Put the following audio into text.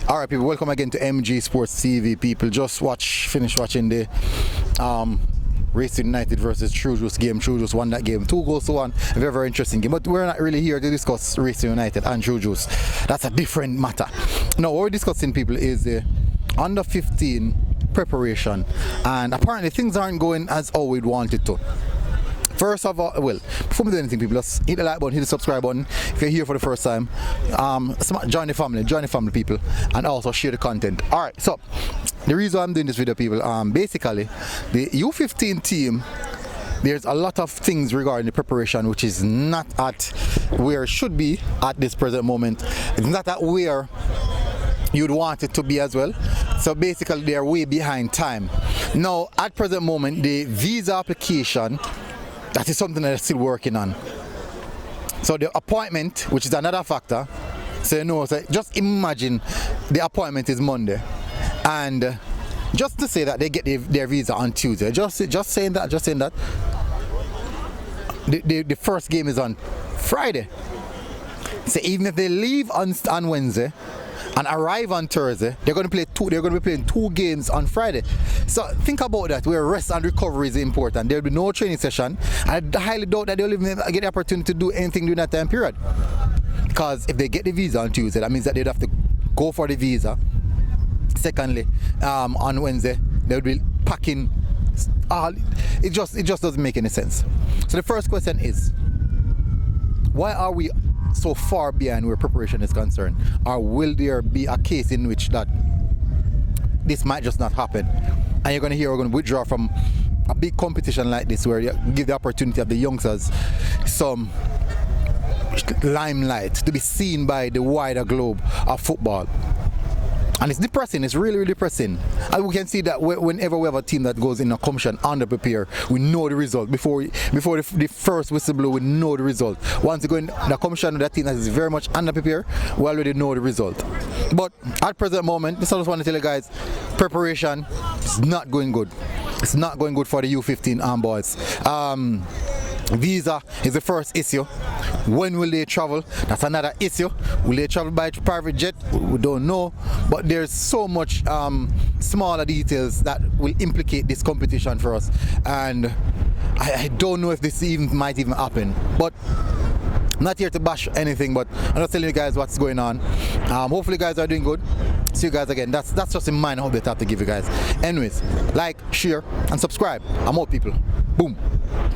Alright people, welcome again to MG Sports TV. People, just finished watching the Racing United versus True Juice game. True Juice won that game 2-1. Very, very interesting game. But we're not really here to discuss Racing United and True Juice. That's a different matter. Now, what we're discussing, people, is the under 15 preparation. And apparently things aren't going as how we'd wanted to. First of all, well, before we do anything, people, just hit the like button, hit the subscribe button if you're here for the first time. Join the family, people, and also share the content. Alright, so the reason I'm doing this video, people, basically the U15 team, there's a lot of things regarding the preparation which is not at where it should be at this present moment. It's not at where you'd want it to be as well. So basically they're way behind time. Now at present moment, the visa application, that is something that they're still working on. So the appointment, which is another factor, so you know, so just imagine the appointment is Monday, and just to say that they get their visa on Tuesday, just saying that, the first game is on Friday. So even if they leave on Wednesday and arrive on Thursday, they're going to be playing 2 games on Friday. So think about that, where rest and recovery is important. There will be no training session, and I highly doubt that they'll even get the opportunity to do anything during that time period. Because if they get the visa on Tuesday, that means that they'd have to go for the visa. Secondly, on Wednesday, they'll be packing. It just doesn't make any sense. So the first question is, why are we so far behind where preparation is concerned? Or will there be a case in which that this might just not happen, and you're going to hear we're going to withdraw from a big competition like this, where you give the opportunity of the youngsters some limelight to be seen by the wider globe of football? And it's depressing, it's really, really depressing. And we can see that whenever we have a team that goes in a competition under-prepared, we know the result. Before the first whistle blow, we know the result. Once you go in the competition with that team that is very much under-prepared, we already know the result. But at present moment, this I just want to tell you guys, preparation is not going good. It's not going good for the U15 boys. Visa is the first issue. When will they travel? That's another issue. Will they travel by private jet? We don't know. But there's so much smaller details that will implicate this competition for us. And I don't know if this might even happen. But I'm not here to bash anything, but I'm just telling you guys what's going on. Hopefully you guys are doing good. See you guys again. That's just a minor update I have to give you guys. Anyways, like, share, and subscribe. I'm out, people. Boom.